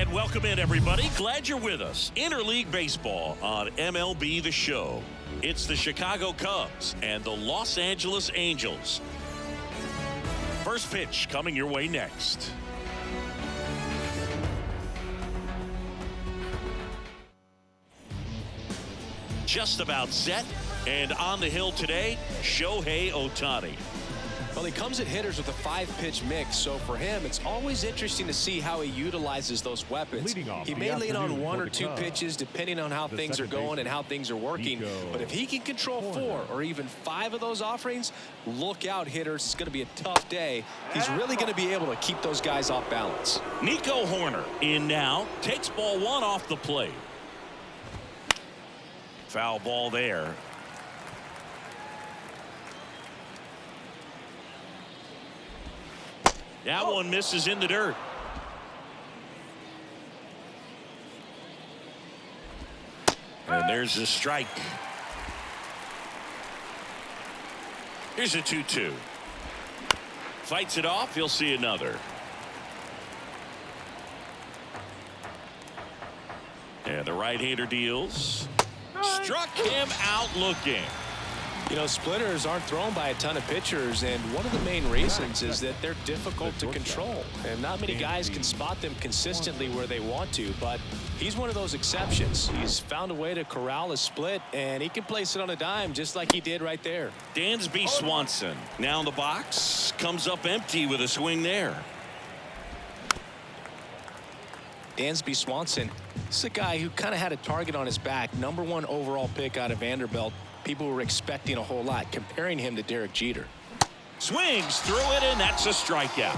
And welcome in, everybody. Glad you're with us. Interleague Baseball on MLB The Show. It's the Chicago Cubs and the Los Angeles Angels. First pitch coming your way next. Just about set. And on the hill today, Shohei Ohtani. Well, he comes at hitters with a 5-pitch mix, so for him, it's always interesting to see how he utilizes those weapons. He may lean on 1 or 2 pitches depending on how things are going and how things are working, but if he can control 4 or even 5 of those offerings, look out, hitters. It's going to be a tough day. He's really going to be able to keep those guys off balance. Nico Hoerner in now, takes ball 1 off the plate. Foul ball there. That one misses in the dirt. And there's a strike. Here's a 2-2. Fights it off. He'll see another. And the right-hander deals. Struck him out looking. You know, splitters aren't thrown by a ton of pitchers, and one of the main reasons is that they're difficult to control. And not many guys can spot them consistently where they want to, but he's one of those exceptions. He's found a way to corral a split, and he can place it on a dime just like he did right there. Dansby Swanson now in the box. Comes up empty with a swing there. Dansby Swanson, this is a guy who kind of had a target on his back. #1 overall pick out of Vanderbilt. People were expecting a whole lot, comparing him to Derek Jeter. Swings through it, and that's a strikeout.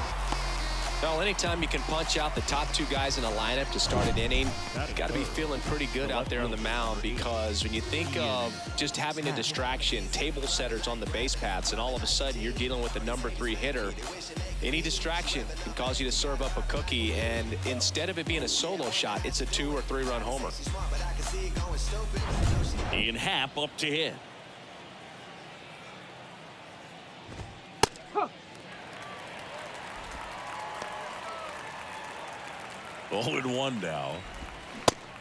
Well, anytime you can punch out the top 2 guys in a lineup to start an inning, you got to be feeling pretty good out there on the mound, because when you think of just having a distraction, table setters on the base paths, and all of a sudden you're dealing with the #3 hitter, any distraction can cause you to serve up a cookie, and instead of it being a solo shot, it's a 2 or 3 run homer. Ian Happ up to hit. Oh, and 1 now.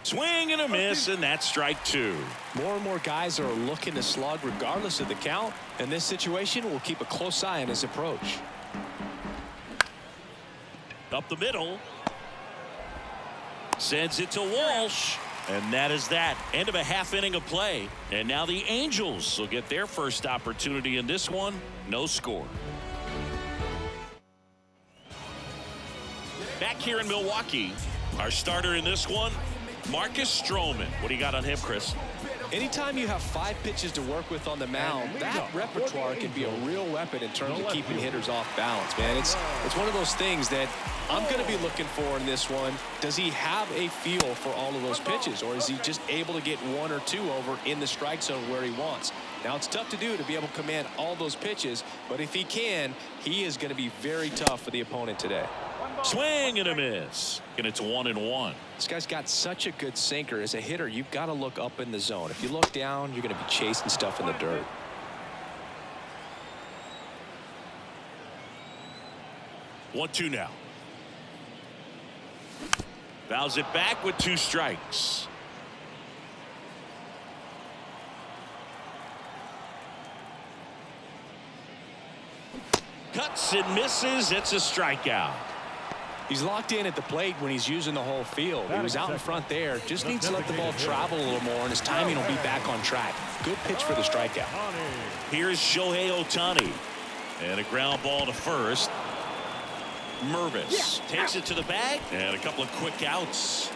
Swing and a miss, and that's strike 2. More and more guys are looking to slug regardless of the count. In this situation, we'll keep a close eye on his approach. Up the middle. Sends it to Walsh. And that is that. End of a half inning of play. And now the Angels will get their first opportunity in this one. No score. Back here in Milwaukee, our starter in this one, Marcus Stroman. What do you got on him, Chris? Anytime you have 5 pitches to work with on the mound, that repertoire can be a real weapon in terms of keeping hitters off balance, man. It's one of those things that I'm going to be looking for in this one. Does he have a feel for all of those pitches, or is he just able to get 1 or 2 over in the strike zone where he wants? Now, it's tough to do to be able to command all those pitches, but if he can, he is going to be very tough for the opponent today. Swing and a miss. And it's 1-1. This guy's got such a good sinker. As a hitter, you've got to look up in the zone. If you look down, you're going to be chasing stuff in the dirt. One, 2 now. Fouls it back with 2 strikes. Cuts and misses. It's a strikeout. He's locked in at the plate when he's using the whole field. He was out in front there. Just needs to let the ball travel a little more, and his timing will be back on track. Good pitch for the strikeout. Here's Shohei Ohtani. And a ground ball to first. Mervis takes it to the bag, and a couple of quick outs.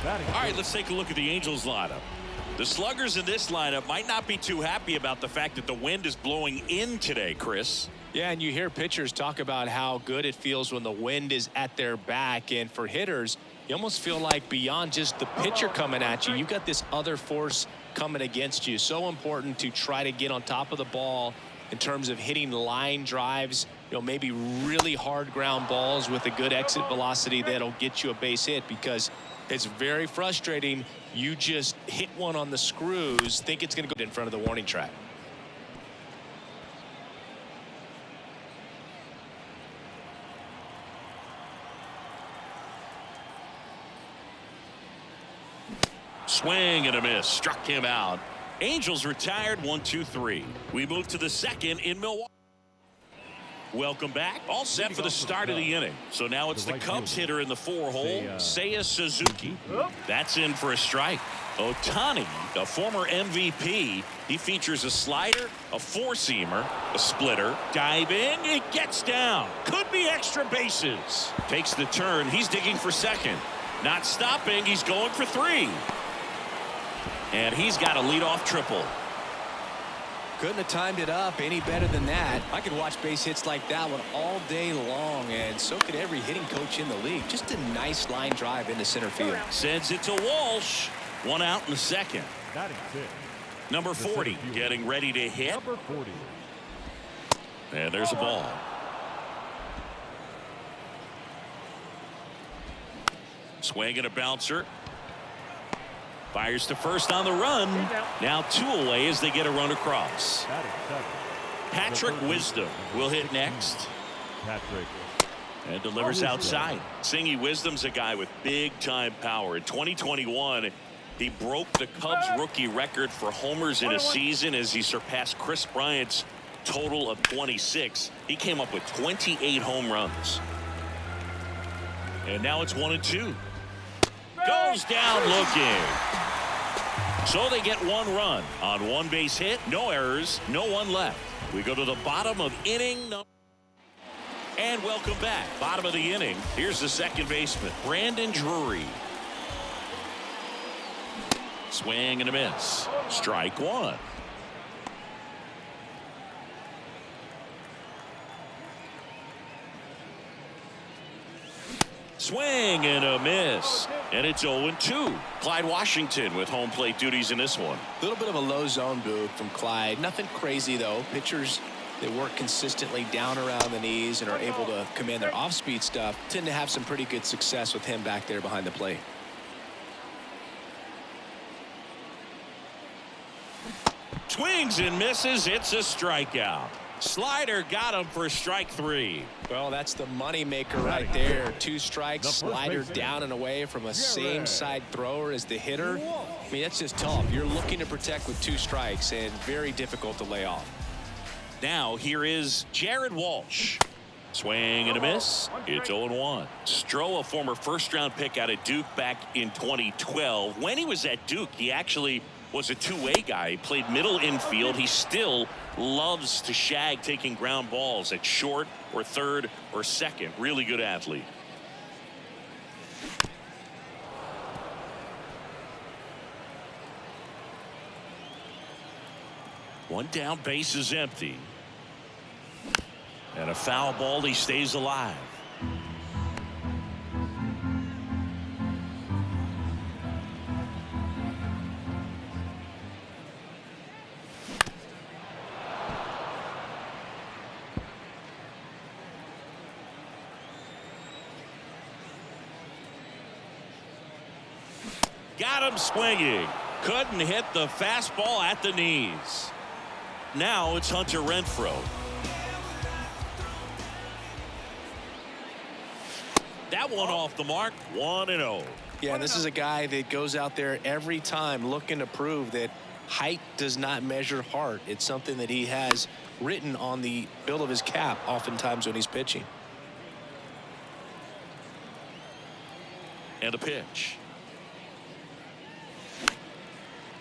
All right, let's take a look at the Angels lineup. The sluggers in this lineup might not be too happy about the fact that the wind is blowing in today, Chris. Yeah, and you hear pitchers talk about how good it feels when the wind is at their back. And for hitters, you almost feel like beyond just the pitcher coming at you, you've got this other force coming against you. So important to try to get on top of the ball in terms of hitting line drives, you know, maybe really hard ground balls with a good exit velocity that'll get you a base hit, because it's very frustrating. You just hit one on the screws, think it's going to go in front of the warning track. Swing and a miss. Struck him out. Angels retired 1-2-3. We move to the second in Milwaukee. Welcome back. All set for the start of the inning. So now it's the Cubs hitter in the 4-hole, Seiya Suzuki. That's in for a strike. Ohtani, a former MVP, he features a slider, a four-seamer, a splitter, diving, it gets down. Could be extra bases. Takes the turn. He's digging for second. Not stopping. He's going for 3. And he's got a leadoff triple. Couldn't have timed it up any better than that. I could watch base hits like that one all day long, and so could every hitting coach in the league. Just a nice line drive into center field. Sends it to Walsh. 1 out in the second. Number 40 getting ready to hit. Number 40. And there's a ball. Swing and a bouncer. Fires to first on the run. Now 2 away as they get a run across. Patrick Wisdom will hit next. And delivers outside. Singy Wisdom's a guy with big-time power. In 2021, he broke the Cubs rookie record for homers in a season as he surpassed Chris Bryant's total of 26. He came up with 28 home runs. And now it's 1-2. Goes down looking. So they get 1 run on 1 base hit, no errors, no one left. We go to the bottom of inning number. And welcome back. Bottom of the inning. Here's the second baseman, Brandon Drury. Swing and a miss. Strike 1. Swing and a miss. And it's 0-2. Clyde Washington with home plate duties in this one. A little bit of a low zone boot from Clyde. Nothing crazy, though. Pitchers that work consistently down around the knees and are able to command their off-speed stuff tend to have some pretty good success with him back there behind the plate. Swings and misses. It's a strikeout. Slider got him for strike 3. Well, that's the money maker right there. 2 strikes, slider down and away from a same side thrower as the hitter. I mean, that's just tough. You're looking to protect with 2 strikes and very difficult to lay off. Now here is Jared Walsh. Swing and a miss. It's 0-1. Stroh, a former first-round pick out of Duke back in 2012. When he was at Duke, he actually was a two-way guy. He played middle infield. He still loves to shag taking ground balls at short or third or second. Really good athlete. One down, base is empty. And a foul ball, he stays alive. Got him swinging. Couldn't hit the fastball at the knees. Now it's Hunter Renfroe. That one off the mark. 1-0. Yeah, this is a guy that goes out there every time looking to prove that height does not measure heart. It's something that he has written on the bill of his cap oftentimes when he's pitching. And a pitch.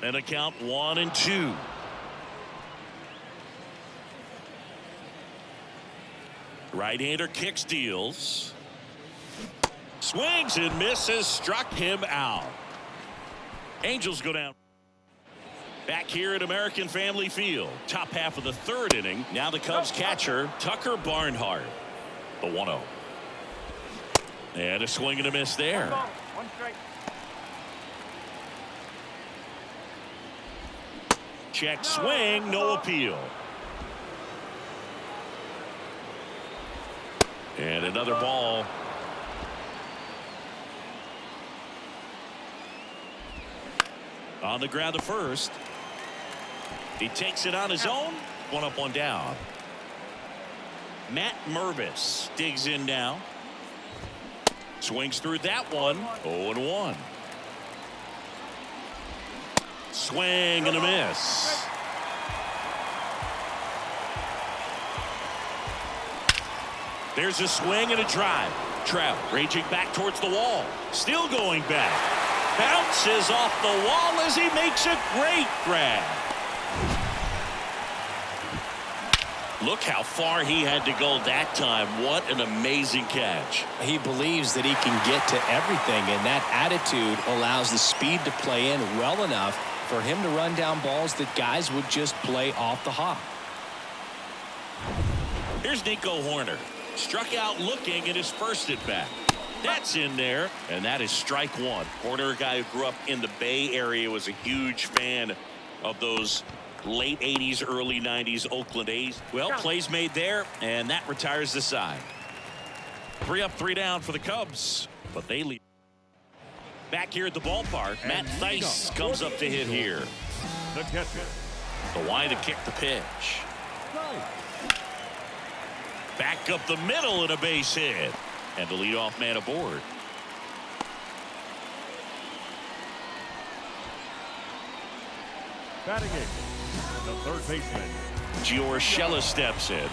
And a count 1-2. Right-hander kicks, deals. Swings and misses. Struck him out. Angels go down. Back here at American Family Field. Top half of the 3rd inning. Now the Cubs catcher, Tucker Barnhart. The 1-0. And a swing and a miss there. 1 strike. Check swing, no appeal. And another ball. On the ground to first. He takes it on his own. 1 up, 1 down. Matt Mervis digs in now. Swings through that one. 0-1. Swing and a miss. There's a swing and a drive. Trout raging back towards the wall. Still going back. Bounces off the wall as he makes a great grab. Look how far he had to go that time. What an amazing catch. He believes that he can get to everything, and that attitude allows the speed to play in well enough for him to run down balls that guys would just play off the hop. Here's Nico Horner. Struck out looking at his first at bat. That's in there, and that is strike one. Horner, a guy who grew up in the Bay Area, was a huge fan of those late 80s, early 90s Oakland A's. Well, plays made there, and that retires the side. 3 up, 3 down for the Cubs, but they lead. Back here at the ballpark, Matt Thaiss comes up to hit here. The catcher. The line to kick the pitch. Back up the middle and a base hit. And the leadoff man aboard. Batting it, the third baseman. Giorgella steps in.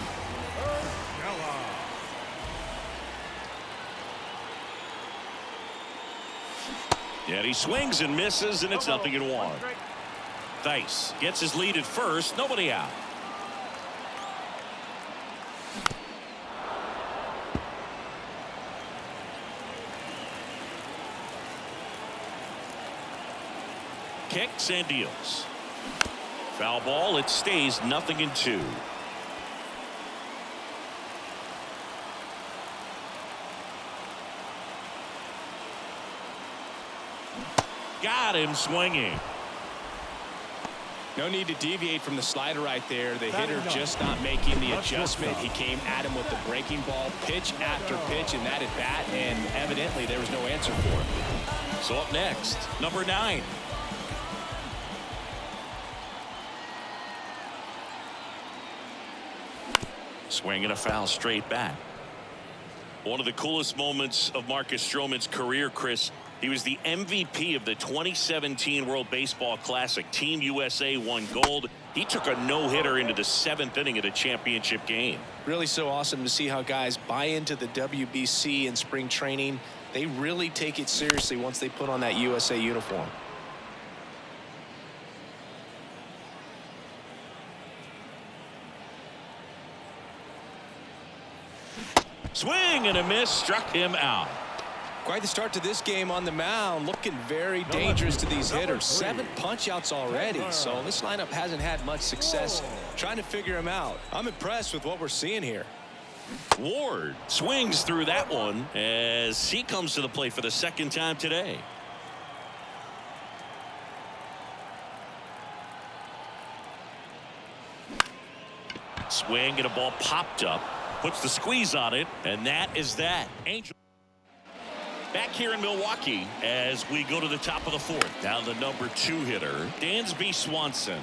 And he swings and misses, and it's 0-1. Thaiss gets his lead at first. Nobody out. Kicks and deals. Foul ball. It stays 0-2. Got him swinging. No need to deviate from the slider right there. The hitter just not making the adjustment. He came at him with the breaking ball, pitch after pitch, and that at bat, and evidently there was no answer for it. So up next, number 9. Swing and a foul straight back. One of the coolest moments of Marcus Stroman's career, Chris. He was the MVP of the 2017 World Baseball Classic. Team USA won gold. He took a no-hitter into the 7th inning of the championship game. Really so awesome to see how guys buy into the WBC in spring training. They really take it seriously once they put on that USA uniform. Swing and a miss, struck him out. Quite the start to this game on the mound, looking very dangerous to these hitters. 7 punch-outs already, so this lineup hasn't had much success trying to figure him out. I'm impressed with what we're seeing here. Ward swings through that one as he comes to the plate for the 2nd time today. Swing and a ball popped up. Puts the squeeze on it, and that is that. Angel back here in Milwaukee as we go to the top of the 4th. Now the number 2 hitter, Dansby Swanson.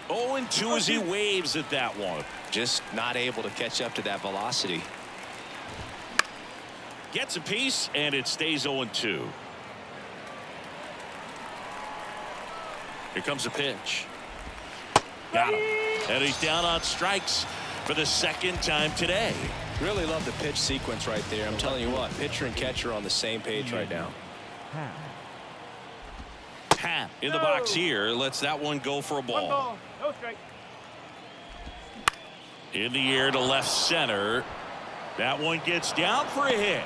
0-2 as he waves at that one. Just not able to catch up to that velocity. Gets a piece, and it stays 0-2. Here comes a pitch. Got him. And he's down on strikes for the 2nd time today. Really love the pitch sequence right there. I'm telling you what, pitcher and catcher on the same page right now. Pat in the box here lets that one go for a ball. No strike. In the air to left center. That one gets down for a hit.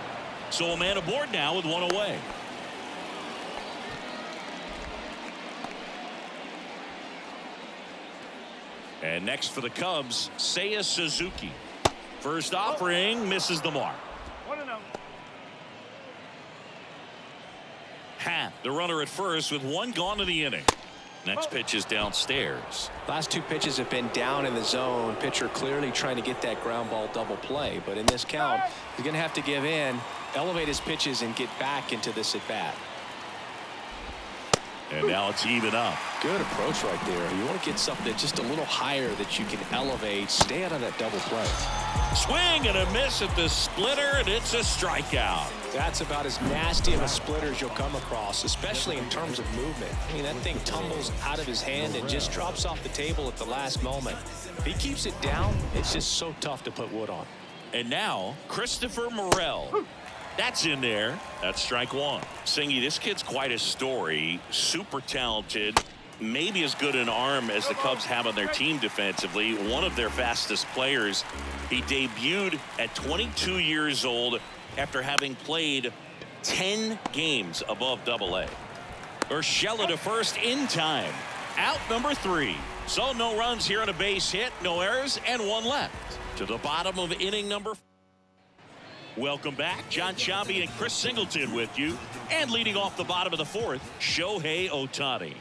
So a man aboard now with 1 away. And next for the Cubs, Seiya Suzuki. First offering misses the mark. 1-0. Hat, the runner at first with 1 gone in the inning. Next pitch is downstairs. Last 2 pitches have been down in the zone. Pitcher clearly trying to get that ground ball double play. But in this count, he's going to have to give in, elevate his pitches, and get back into this at bat. And now it's even up. Good approach right there. You want to get something just a little higher that you can elevate. Stay out of that double play. Swing and a miss at the splitter, and it's a strikeout. That's about as nasty of a splitter as you'll come across, especially in terms of movement. I mean, that thing tumbles out of his hand and just drops off the table at the last moment. If he keeps it down, it's just so tough to put wood on. And now, Christopher Morel. That's in there. That's strike one. Singy, this kid's quite a story. Super talented. Maybe as good an arm as the Cubs have on their team defensively. One of their fastest players. He debuted at 22 years old after having played 10 games above Double-A. Urshela to first in time. Out number 3. So no runs here on a base hit, no errors, and 1 left. To the bottom of inning number 4. Welcome back. John Sciambi and Chris Singleton with you. And leading off the bottom of the 4th, Shohei Ohtani.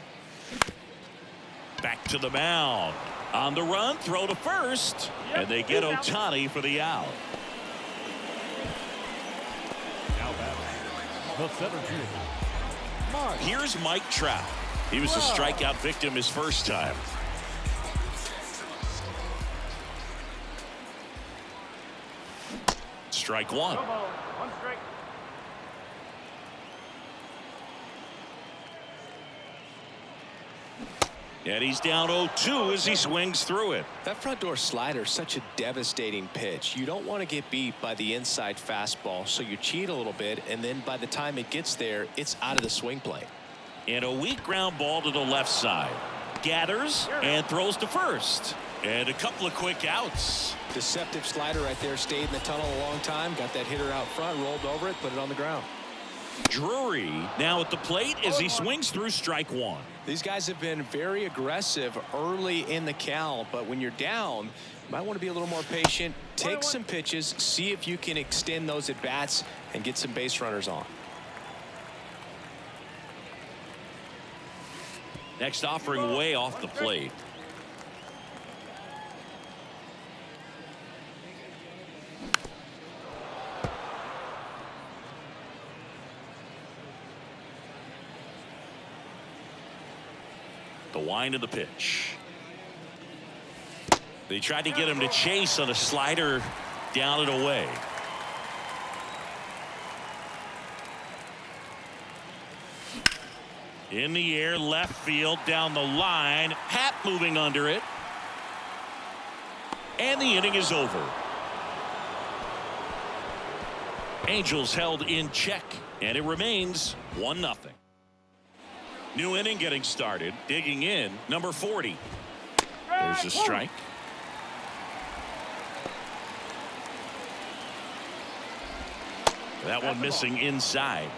Back to the mound. On the run, throw to first. And they get Ohtani for the out. Now batting, the center fielder. Here's Mike Trout. He was a strikeout victim his first time. Strike one. One strike. And he's down 0-2 as he swings through it. That front door slider is such a devastating pitch. You don't want to get beat by the inside fastball, so you cheat a little bit, and then by the time it gets there, it's out of the swing plane. And a weak ground ball to the left side. Gathers and throws to first. And a couple of quick outs. Deceptive slider right there. Stayed in the tunnel a long time. Got that hitter out front. Rolled over it. Put it on the ground. Drury now at the plate as he swings through strike one. These guys have been very aggressive early in the count. But when you're down, you might want to be a little more patient. Take some pitches. See if you can extend those at bats and get some base runners on. Next offering way off the plate. The wind of the pitch. They tried to get him to chase on a slider down and away. In the air, left field, down the line. Hat moving under it. And the inning is over. Angels held in check, and it remains 1-0. New inning getting started. Digging in, number 40. There's a strike. That one missing inside.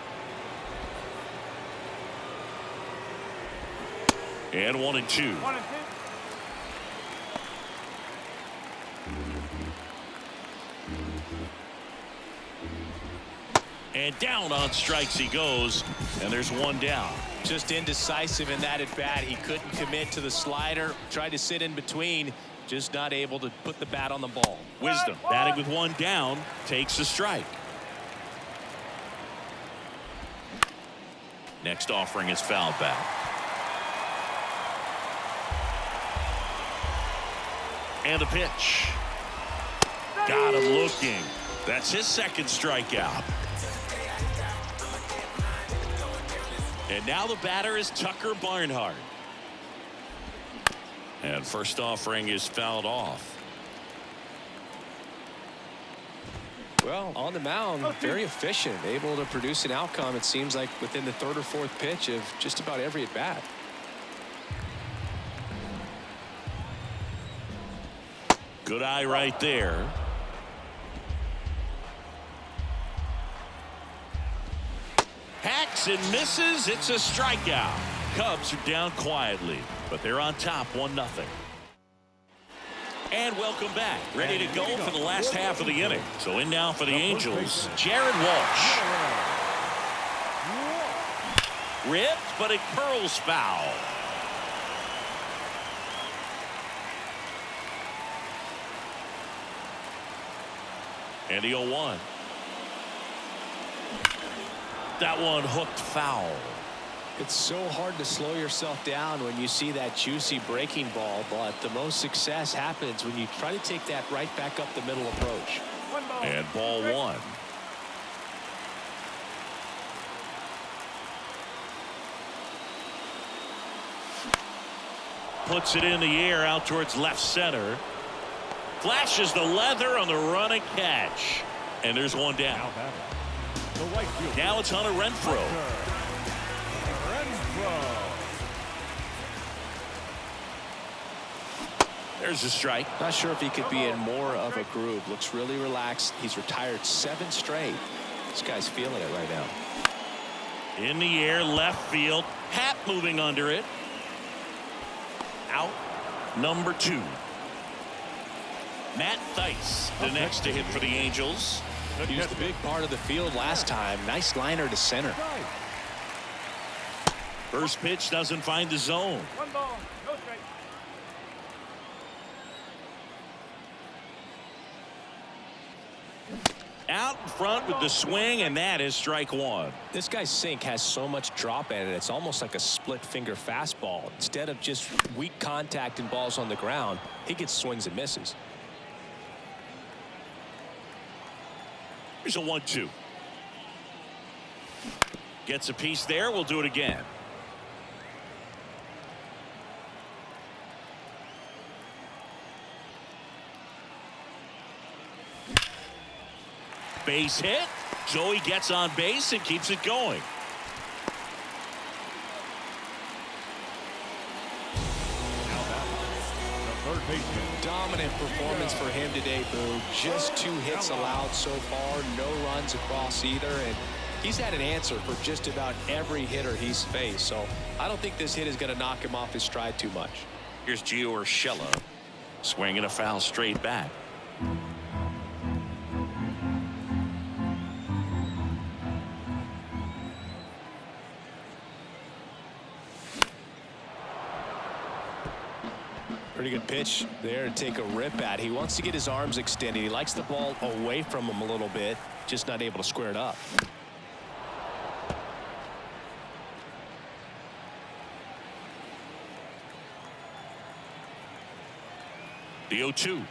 And 1-2. 1-2. And down on strikes he goes, and there's one down. Just indecisive in that at bat. He couldn't commit to the slider. Tried to sit in between. Just not able to put the bat on the ball. Wisdom batting with one down takes the strike. Next offering is fouled back. And the pitch. Got him looking. That's his second strikeout. And now the batter is Tucker Barnhart. And first offering is fouled off. Well, on the mound, very efficient, able to produce an outcome, it seems like, within the third or fourth pitch of just about every at bat. Good eye right there. Hacks and misses. It's a strikeout. Cubs are down quietly, but they're on top 1-0. And welcome back. Ready to go for the last half of the inning. So in now for the Angels, Jared Walsh. Ripped, but it curls foul. And the 0-1. That one hooked foul. It's so hard to slow yourself down when you see that juicy breaking ball, but the most success happens when you try to take that right back up the middle approach. And ball one. Puts it in the air out towards left center. Flashes the leather on the running catch. And there's one down. Now it's Hunter Renfroe. There's a strike. Not sure if he could be in more of a groove. Looks really relaxed. He's retired 7 straight. This guy's feeling it right now. In the air, left field. Hat moving under it. Out. Number 2. Matt Theis, the next to hit for the Angels. He was the big part of the field last time. Nice liner to center. First pitch doesn't find the zone. 1 ball, no strike. Out in front with the swing, and that is strike 1. This guy's sink has so much drop in it. It's almost like a split finger fastball. Instead of just weak contact and balls on the ground, he gets swings and misses. Here's a 1-2. Gets a piece there. We'll do it again. Base hit. Joey gets on base and keeps it going. Dominant performance for him today, Boo. Just 2 hits allowed so far, no runs across either, and he's had an answer for just about every hitter he's faced. So I don't think this hit is going to knock him off his stride too much. Here's Gio Urshela swinging a foul straight back. Pretty good pitch there to take a rip at. He wants to get his arms extended. He likes the ball away from him a little bit, just not able to square it up. The 0-2.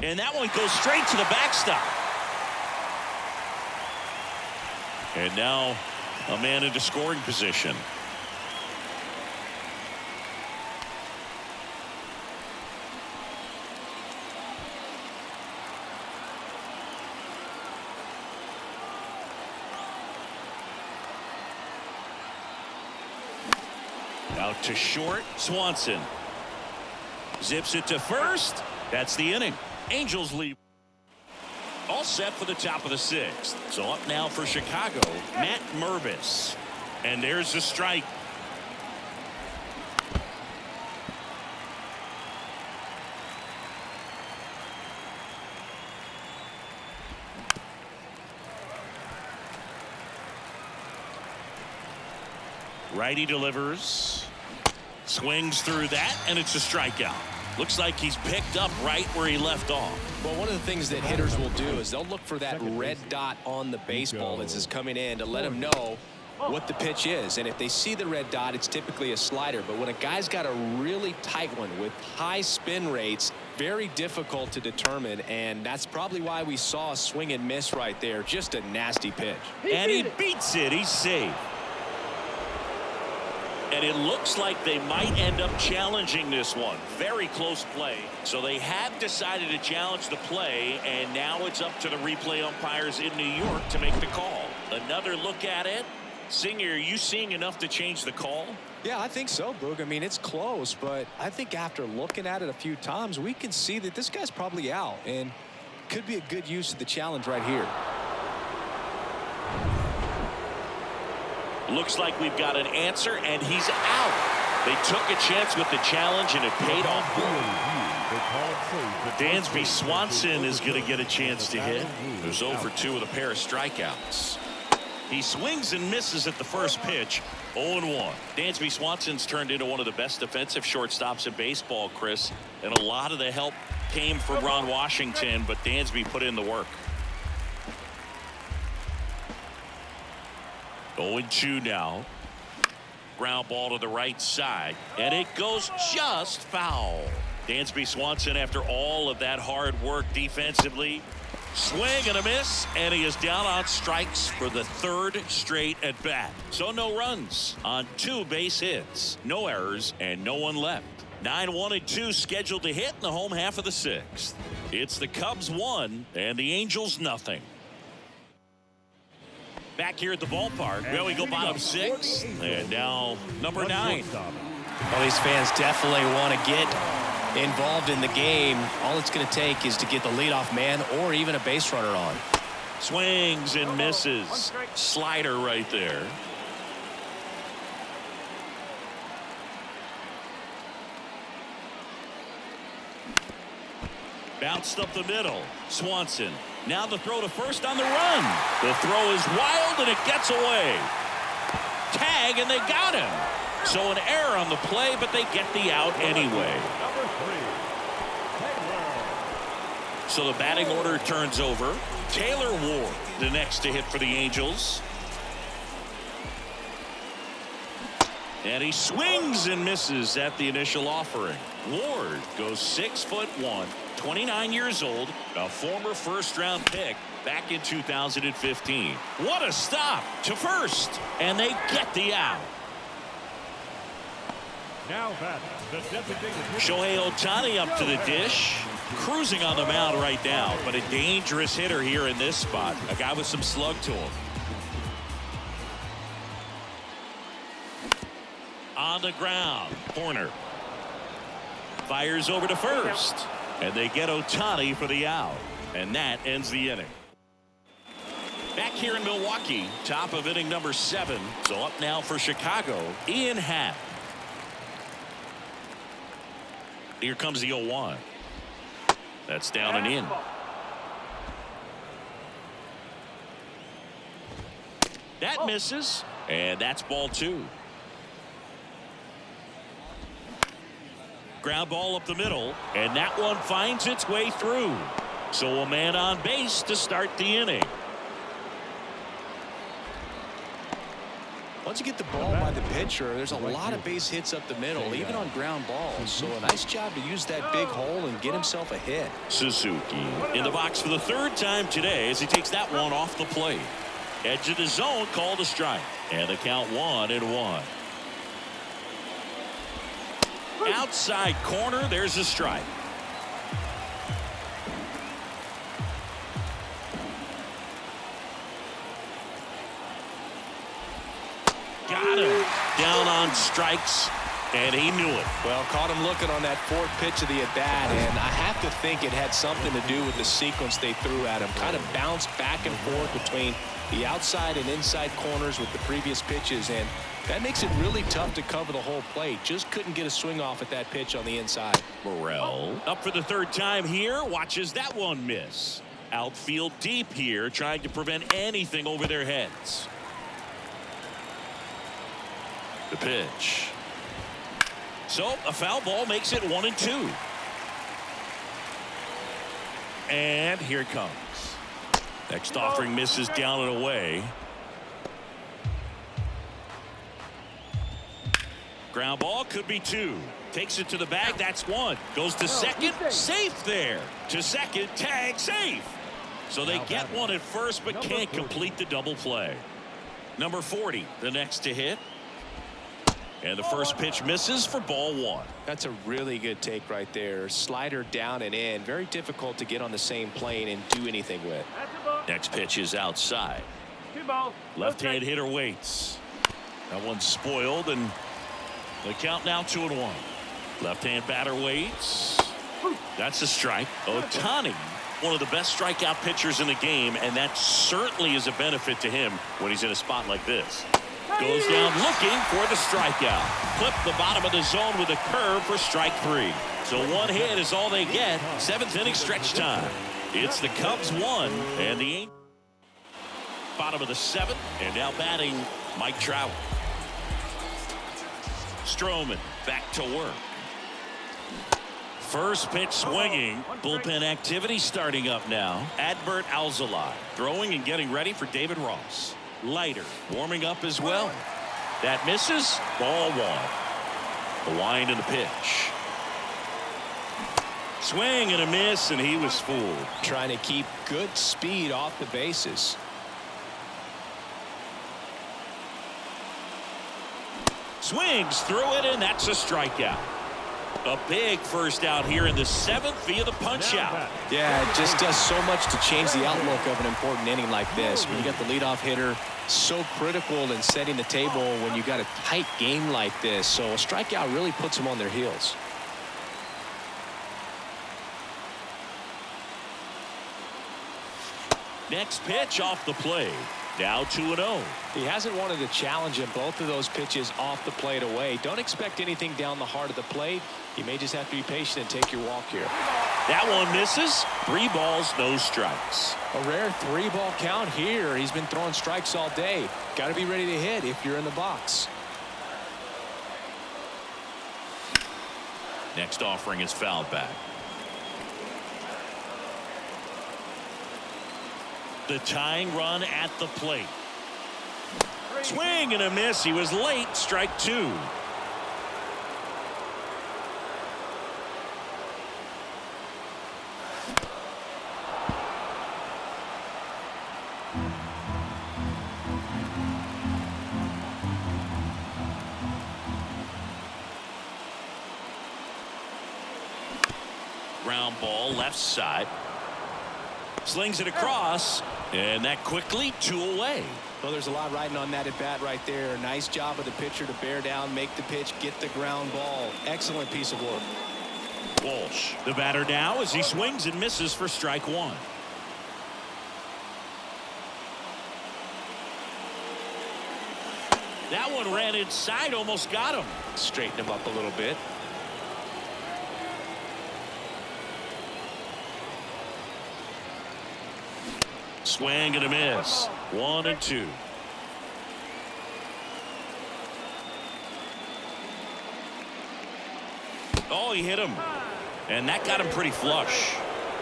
And that one goes straight to the backstop. And now a man into scoring position. Out to short. Swanson zips it to first. That's the inning. Angels lead. All set for the top of the 6th. So up now for Chicago, Matt Mervis. And there's the strike. Righty delivers. Swings through that, and it's a strikeout. Looks like he's picked up right where he left off. Well, one of the things that hitters will do is they'll look for that red dot on the baseball as it's coming in to let them know what the pitch is. And if they see the red dot, it's typically a slider. But when a guy's got a really tight one with high spin rates, very difficult to determine. And that's probably why we saw a swing and miss right there. Just a nasty pitch. And he beats it. He's safe. And it looks like they might end up challenging this one. Very close play. So they have decided to challenge the play, and now it's up to the replay umpires in New York to make the call. Another look at it. Singer, are you seeing enough to change the call? Yeah, I think so, Boog. I mean, it's close, but I think after looking at it a few times, we can see that this guy's probably out, and could be a good use of the challenge right here. Looks like we've got an answer, and he's out. They took a chance with the challenge, and it paid off. Dansby Swanson is going to get a chance to hit. There's 0 for 2 with a pair of strikeouts. He swings and misses at the first pitch. 0-1. Dansby Swanson's turned into one of the best defensive shortstops in baseball, Chris. And a lot of the help came from Ron Washington, but Dansby put in the work. 0-2 now. Ground ball to the right side, and it goes just foul. Dansby Swanson, after all of that hard work defensively, swing and a miss, and he is down on strikes for the third straight at bat. So no runs on 2 base hits, no errors, and no one left. 9-1-2 scheduled to hit in the home half of the 6th. It's the Cubs 1 and the Angels nothing. Back here at the ballpark, well, we go bottom 6, and now number 9. Well, these fans definitely want to get involved in the game. All it's going to take is to get the leadoff man or even a base runner on. Swings and misses. Slider right there. Bounced up the middle. Swanson. Now the throw to first on the run. The throw is wild and it gets away. Tag and they got him. So an error on the play, but they get the out anyway. So the batting order turns over. Taylor Ward, the next to hit for the Angels. And he swings and misses at the initial offering. Ward goes 6'1", 29 years old, a former first-round pick back in 2015. What a stop to first, and they get the out. Now back, the designated Shohei Ohtani up to the dish, cruising on the mound right now, but a dangerous hitter here in this spot, a guy with some slug to him. On the ground, corner. Fires over to first, and they get Ohtani for the out, and that ends the inning. Back here in Milwaukee, top of inning number 7. So up now for Chicago, Ian Happ. Here comes the 0-1. That's down and in. That misses, and that's ball 2. Ground ball up the middle, and that one finds its way through. So a man on base to start the inning. Once you get the ball by the pitcher, there's a lot of base hits up the middle, even on ground balls. So a nice job to use that big hole and get himself a hit. Suzuki in the box for the 3rd time today as he takes that one off the plate. Edge of the zone, called a strike, and the count 1-1. Outside corner, there's a strike. Got him. Down on strikes, and he knew it. Well, caught him looking on that 4th pitch of the at-bat, and I have to think it had something to do with the sequence they threw at him. Kind of bounced back and forth between the outside and inside corners with the previous pitches, and that makes it really tough to cover the whole plate. Just couldn't get a swing off at that pitch on the inside. Morel up for the 3rd time here, watches that one miss. Outfield deep here, trying to prevent anything over their heads. The pitch. So a foul ball makes it 1-2. And here it comes. Next offering misses down and away. Ground ball could be 2. Takes it to the bag. That's 1. Goes to second. Safe there. To second. Tag. Safe. So they get one at first but can't complete the double play. Number 40, the next to hit. And the first pitch misses for ball 1. That's a really good take right there. Slider down and in. Very difficult to get on the same plane and do anything with. Next pitch is outside. Left-hand hitter waits. That one's spoiled, and the count now 2-1. Left-hand batter waits. That's a strike. Ohtani, one of the best strikeout pitchers in the game, and that certainly is a benefit to him when he's in a spot like this. Goes down looking for the strikeout. Clip the bottom of the zone with a curve for strike 3. So one hit is all they get. 7th inning stretch time. It's the Cubs 1 and the Angels. Bottom of the 7th, and now batting Mike Trout. Stroman back to work. First pitch swinging. Bullpen activity starting up now. Adbert Alzolay throwing and getting ready for David Ross. Leiter warming up as well. That misses. Ball one. The wind and the pitch. Swing and a miss, and he was fooled. Trying to keep good speed off the bases. Swings through it, and that's a strikeout. A big first out here in the 7th via the punch out. Yeah, it just does so much to change the outlook of an important inning like this. When you got the leadoff hitter, so critical in setting the table when you got a tight game like this. So a strikeout really puts them on their heels. Next pitch off the plate. Now 2-0. He hasn't wanted to challenge him both of those pitches off the plate away. Don't expect anything down the heart of the plate. You may just have to be patient and take your walk here. That one misses. 3 balls, no strikes. A rare 3-ball count here. He's been throwing strikes all day. Got to be ready to hit if you're in the box. Next offering is fouled back. The tying run at the plate. Swing and a miss. He was late. Strike 2. Ground ball left side. Slings it across, and that quickly 2 away. Well, there's a lot riding on that at bat right there. Nice job of the pitcher to bear down, make the pitch, get the ground ball. Excellent piece of work. Walsh, the batter now as he swings and misses for strike 1. That one ran inside, almost got him. Straighten him up a little bit. Swing and a miss. 1-2. Oh, he hit him. And that got him pretty flush.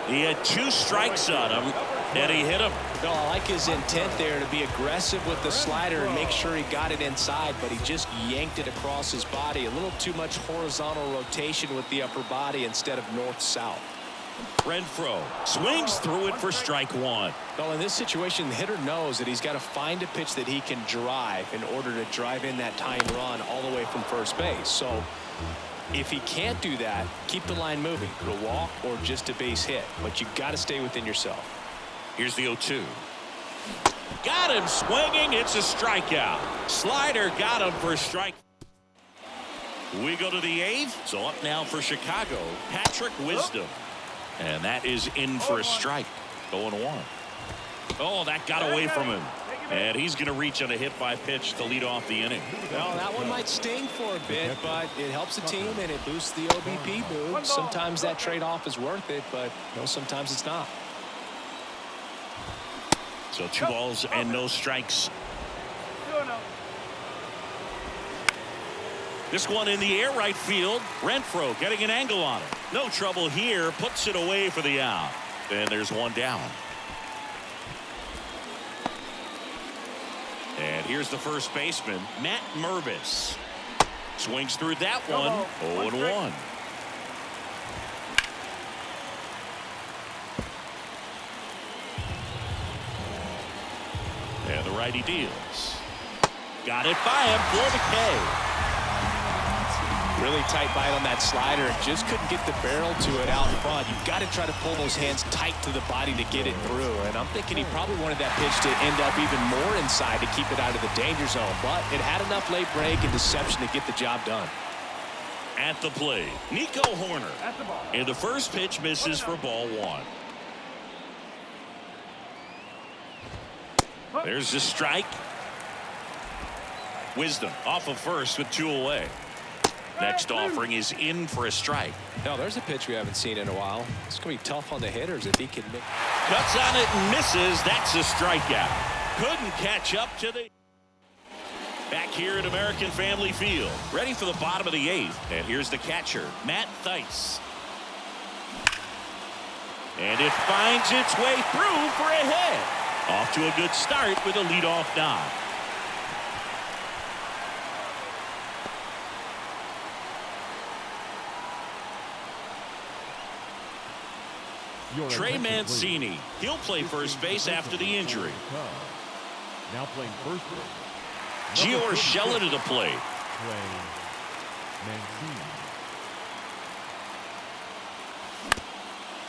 He had 2 strikes on him, and he hit him. No, I like his intent there to be aggressive with the slider and make sure he got it inside, but he just yanked it across his body. A little too much horizontal rotation with the upper body instead of north-south. Renfroe swings through it for strike 1. Well, in this situation, the hitter knows that he's got to find a pitch that he can drive in order to drive in that tying run all the way from first base. So if he can't do that, keep the line moving. A walk or just a base hit. But you've got to stay within yourself. Here's the 0-2. Got him swinging. It's a strikeout. Slider got him for a strike. We go to the 8th. So up now for Chicago, Patrick Wisdom. And that is in for a strike. 0-1. Oh, that got away from him. And he's going to reach on a hit by pitch to lead off the inning. Well, that one might sting for a bit, but it helps the team and it boosts the OBP mood. Sometimes that trade-off is worth it, but sometimes it's not. So 2 balls and no strikes. This one in the air right field. Renfroe getting an angle on it. No trouble here. Puts it away for the out. And there's 1 down. And here's the first baseman, Matt Mervis. Swings through that one. 0-1. And the righty deals. Got it by him for the K. Really tight bite on that slider. Just couldn't get the barrel to it out front. You've got to try to pull those hands tight to the body to get it through. And I'm thinking he probably wanted that pitch to end up even more inside to keep it out of the danger zone. But it had enough late break and deception to get the job done. At the plate, Nico Horner. And the first pitch misses for ball 1. There's the strike. Wisdom off of first with 2 away. Next offering is in for a strike. Now there's a pitch we haven't seen in a while. It's going to be tough on the hitters if he can make. Cuts on it and misses. That's a strikeout. Couldn't catch up to the. Back here at American Family Field. Ready for the bottom of the 8th. And here's the catcher, Matt Theis. And it finds its way through for a hit. Off to a good start with a leadoff knock. Trey Mancini. He'll play first base after the injury. Now playing first base. Gio Urshela to the plate. Trey Mancini.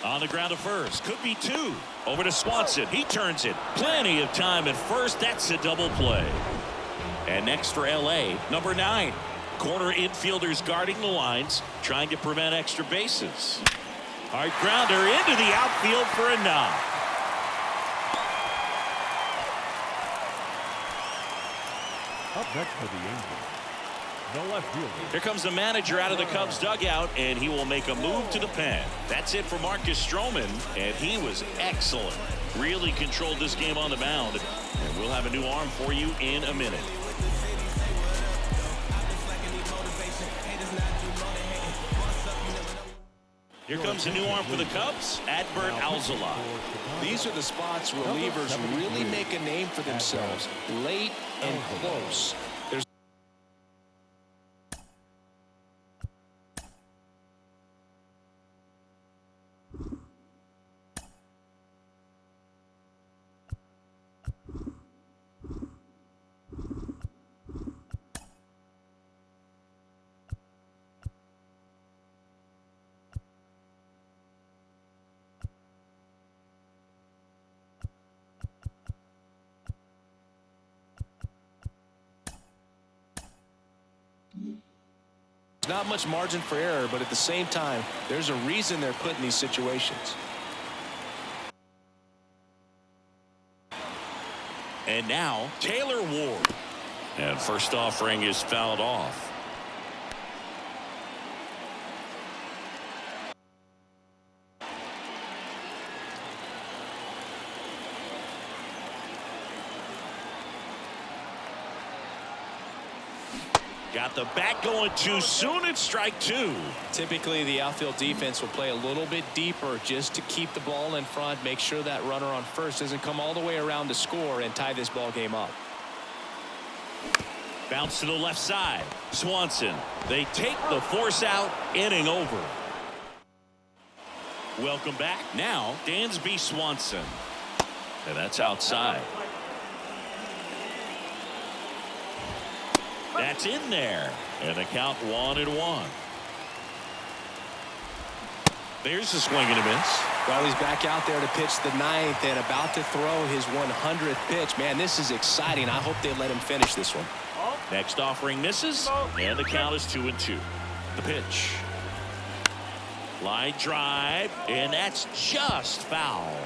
On the ground to first. Could be two. Over to Swanson. He turns it. Plenty of time at first. That's a double play. And next for LA, number 9. Corner infielders guarding the lines, trying to prevent extra bases. Hard grounder into the outfield for a knock. Up next for the Angels, the left fielder. Here comes the manager out of the Cubs dugout, and he will make a move to the pen. That's it for Marcus Stroman, and he was excellent. Really controlled this game on the mound, and we'll have a new arm for you in a minute. Here comes a new arm for the Cubs, Adbert Alzolay. These are the spots relievers really make a name for themselves, late and close. There's not much margin for error, but at the same time, there's a reason they're put in these situations. And now, Taylor Ward. And first offering is fouled off. Got the bat going too soon. It's strike 2. Typically, the outfield defense will play a little bit deeper just to keep the ball in front, make sure that runner on first doesn't come all the way around to score and tie this ball game up. Bounce to the left side. Swanson. They take the force out. Inning over. Welcome back. Now, Dansby Swanson. And that's outside. That's in there. And the count 1-1. There's a swing and a miss. Well, he's back out there to pitch the 9th and about to throw his 100th pitch. Man, this is exciting. I hope they let him finish this one. Next offering misses. And the count is 2-2. The pitch. Line drive. And that's just foul.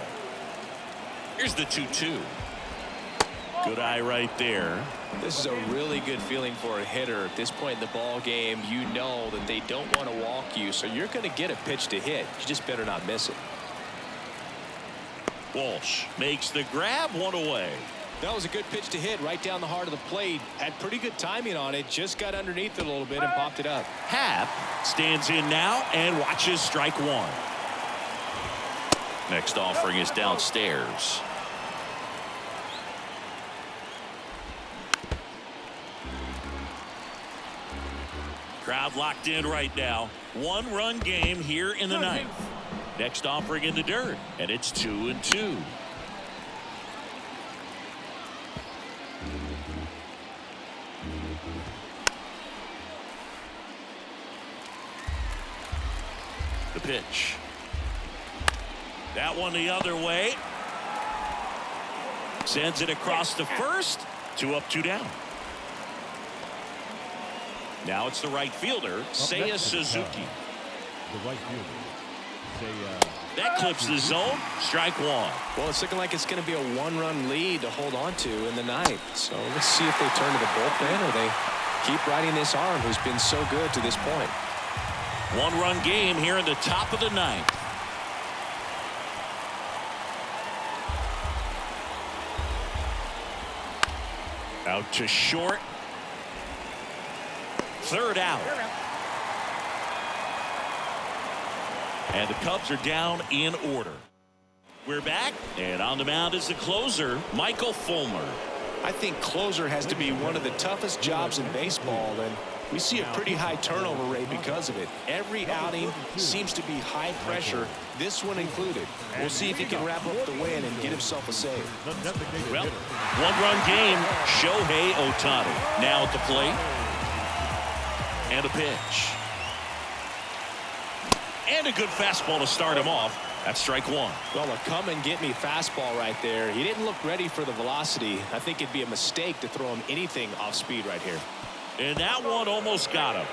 Here's the 2-2. Good eye right there. This is a really good feeling for a hitter. At this point in the ball game, you know that they don't want to walk you, so you're going to get a pitch to hit. You just better not miss it. Walsh makes the grab, one away. That was a good pitch to hit right down the heart of the plate. Had pretty good timing on it. Just got underneath it a little bit and popped it up. Happ stands in now and watches strike 1. Next offering is downstairs. Crowd locked in right now. 1-run game here in the 9th. Next offering in the dirt, and it's 2-2. The pitch. That one the other way. Sends it across to first. 2 up, 2 down. Now it's the right fielder, Seiya Suzuki. The right fielder, Seiya. That clips the zone. Strike 1. Well, it's looking like it's going to be a 1-run lead to hold on to in the 9th. So let's see if they turn to the bullpen or they keep riding this arm who's been so good to this point. 1-run game here in the top of the 9th. Out to short. Third out. And the Cubs are down in order. We're back, and on the mound is the closer, Michael Fulmer. I think closer has to be one of the toughest jobs in baseball, and We see a pretty high turnover rate because of it. Every outing seems to be high pressure, this one included. We'll see if he can wrap up the win and get himself a save. Well, one-run game, Shohei Ohtani now at the plate. And a pitch. And a good fastball to start him off. That's strike one. Well, a come-and-get-me fastball right there. He didn't look ready for the velocity. I think it'd be a mistake to throw him anything off speed right here. And that one almost got him.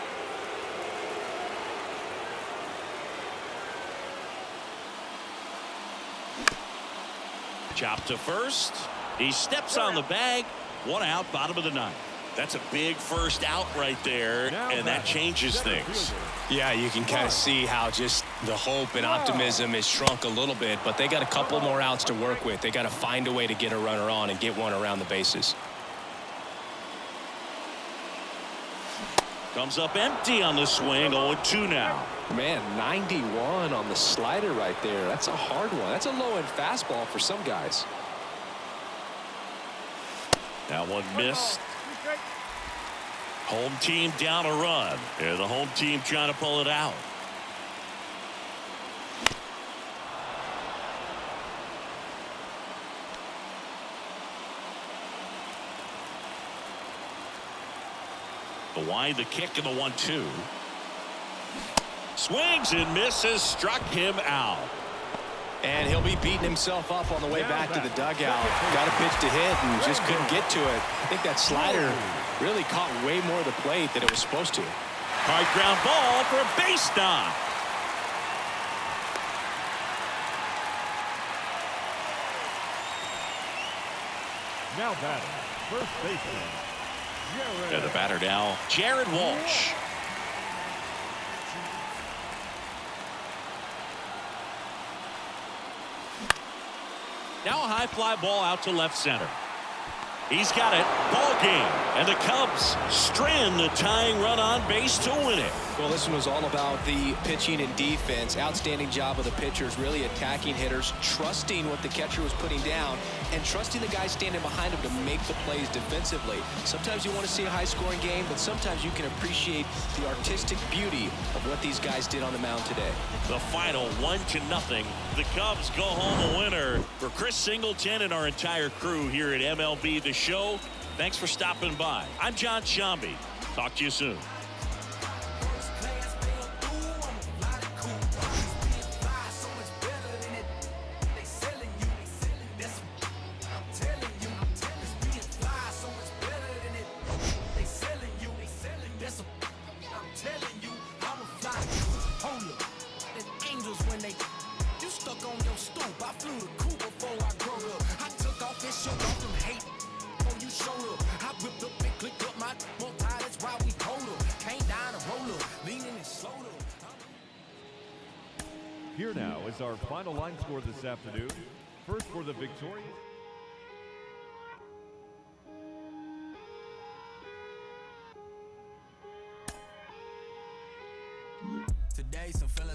Chop to first. He steps on the bag. One out, bottom of the ninth. That's a big first out right there, and that changes things. Yeah, you can kind of see how just the hope and optimism is shrunk a little bit, but they got a couple more outs to work with. They got to find a way to get a runner on and get one around the bases. Comes up empty on the swing, 0-2 now. Man, 91 on the slider right there. That's a hard one. That's a low-end fastball for some guys. That one missed. Home team down a run. And the home team trying to pull it out. The wide, the kick, and the 1-2. Swings and misses, struck him out. And he'll be beating himself up on the way back to the dugout. Got a pitch to hit and just couldn't get to it. I think that slider really caught way more of the plate than it was supposed to. Hard ground ball for a base knock. Now batting, first baseman, Jared. And the batter now, Jared Walsh. Now a high fly ball out to left center. He's got it. Ball game. And the Cubs strand the tying run on base to win it. Well, this one was all about the pitching and defense. Outstanding job of the pitchers, really attacking hitters, trusting what the catcher was putting down, and trusting the guy standing behind him to make the plays defensively. Sometimes you want to see a high-scoring game, but sometimes you can appreciate the artistic beauty of what these guys did on the mound today. The final 1-0. The Cubs go home a winner. For Chris Singleton and our entire crew here at MLB The Show, thanks for stopping by. I'm John Shambi. Talk to you soon. Here now is our final line score this afternoon. First for the victorious.